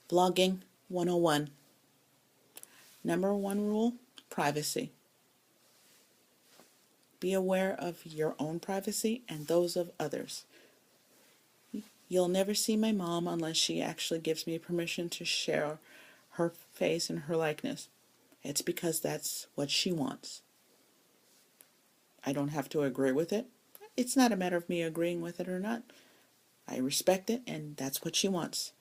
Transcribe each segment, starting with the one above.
Vlogging 101. Number one rule, privacy. Be aware of your own privacy and those of others. You'll never see my mom unless she actually gives me permission to share her face and her likeness. It's because that's what she wants. I don't have to agree with it. It's not a matter of me agreeing with it or not. I respect it, and that's what she wants.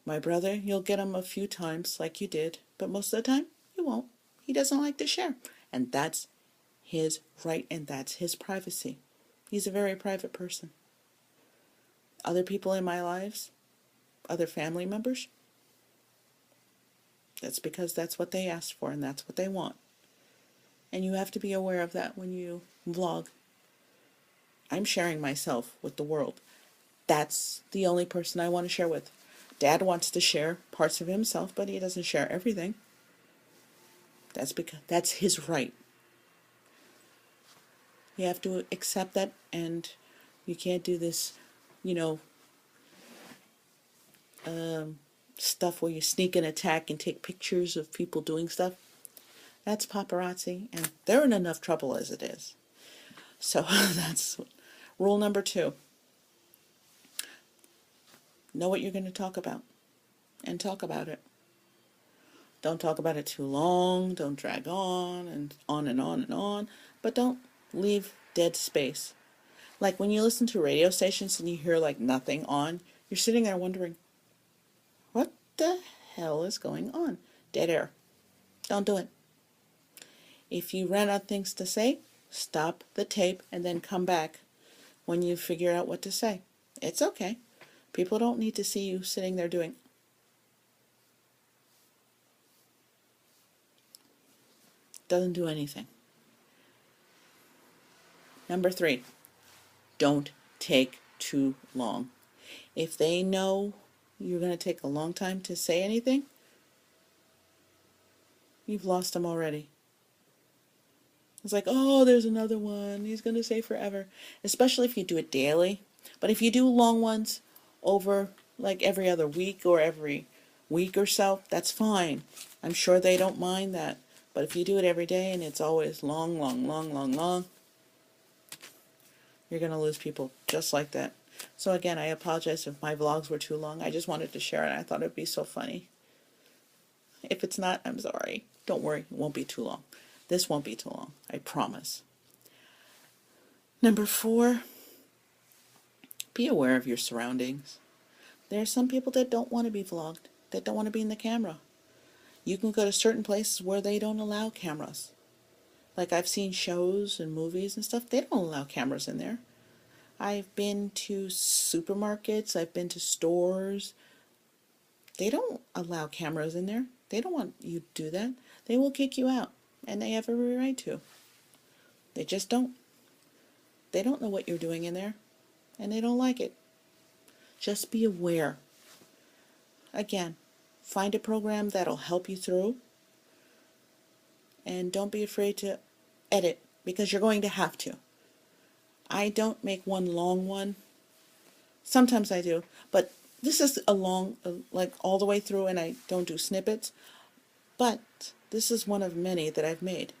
My brother, you'll get him a few times like you did, but most of the time, you won't. He doesn't like to share. And that's his right, and that's his privacy. He's a very private person. Other people in my lives, other family members, that's because that's what they asked for and that's what they want. And you have to be aware of that when you vlog. I'm sharing myself with the world. That's the only person I want to share with. Dad wants to share parts of himself, but he doesn't share everything. That's because that's his right. You have to accept that, and you can't do this, stuff where you sneak and attack and take pictures of people doing stuff. That's paparazzi, and they're in enough trouble as it is. So that's rule number 2. Know what you're going to talk about, and talk about it. Don't talk about it too long, don't drag on and on and on and on, but don't leave dead space. Like when you listen to radio stations and you hear like nothing on, you're sitting there wondering, what the hell is going on? Dead air. Don't do it. If you run out of things to say, stop the tape and then come back when you figure out what to say. It's okay. People don't need to see you sitting there doing. Doesn't do anything. Number 3, don't take too long. If they know you're going to take a long time to say anything, you've lost them already. It's like, oh, there's another one. He's going to say forever. Especially if you do it daily. But if you do long ones over like every other week or every week or so, that's fine. I'm sure they don't mind that. But if you do it every day and it's always long, long, long, long, long, you're going to lose people just like that. So again, I apologize if my vlogs were too long. I just wanted to share it. I thought it would be so funny. If it's not, I'm sorry. Don't worry, it won't be too long. This won't be too long, I promise. Number 4, be aware of your surroundings. There are some people that don't want to be vlogged, that don't want to be in the camera. You can go to certain places where they don't allow cameras. Like I've seen shows and movies and stuff, they don't allow cameras in there. I've been to supermarkets, I've been to stores. They don't allow cameras in there. They don't want you to do that. They will kick you out, and they have every right to. They just don't. They don't know what you're doing in there, and they don't like it. Just be aware. Again, find a program that'll help you through, and don't be afraid to edit, because you're going to have to. I don't make one long one. Sometimes I do, but this is a long, like all the way through, and I don't do snippets. But this is one of many that I've made.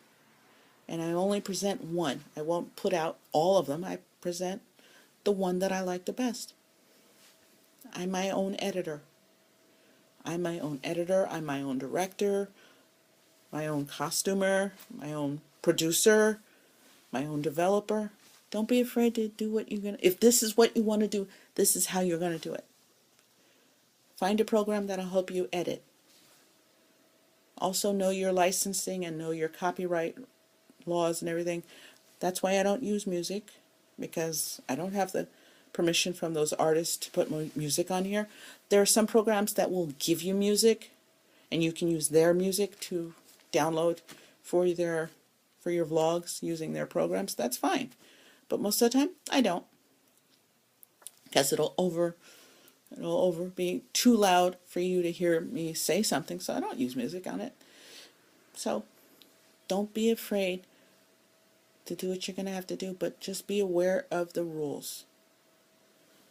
And I only present one. I won't put out all of them. I present the one that I like the best. I'm my own editor. I'm my own editor. I'm my own director, my own costumer, my own producer, my own developer. Don't be afraid to do what you're going to. If this is what you want to do, this is how you're going to do it. Find a program that'll help you edit. Also know your licensing and know your copyright laws and everything. That's why I don't use music, because I don't have the permission from those artists to put music on here. There are some programs that will give you music, and you can use their music to download for your vlogs using their programs. That's fine. But most of the time, I don't, because it'll be too loud for you to hear me say something, so I don't use music on it. So don't be afraid to do what you're going to have to do, but just be aware of the rules.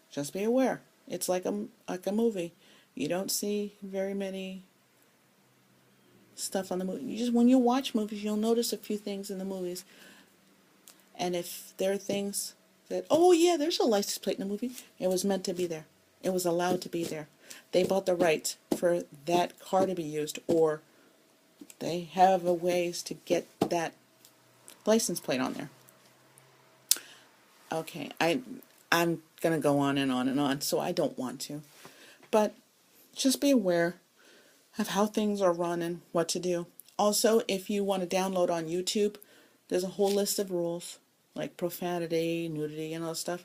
Just be aware. It's like a movie. You don't see very many stuff on the movie. You just, when you watch movies, you'll notice a few things in the movies. And if there are things that, oh yeah, there's a license plate in the movie, it was meant to be there. It was allowed to be there. They bought the rights for that car to be used, or they have a ways to get that license plate on there. Okay, I'm gonna go on and on and on, so I don't want to. But just be aware of how things are run and what to do. Also, if you want to download on YouTube, there's a whole list of rules, like profanity, nudity, and all that stuff.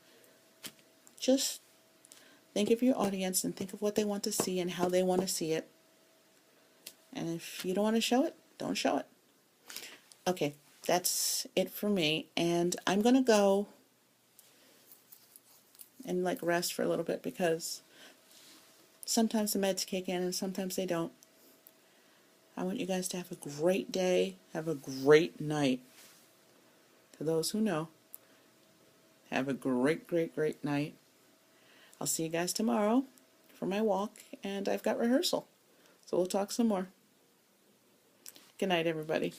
Just think of your audience and think of what they want to see and how they want to see it. And if you don't want to show it, don't show it. Okay, that's it for me. And I'm going to go and like rest for a little bit because sometimes the meds kick in and sometimes they don't. I want you guys to have a great day. Have a great night. To those who know, have a great, great, great night. I'll see you guys tomorrow for my walk, and I've got rehearsal. So we'll talk some more. Good night, everybody.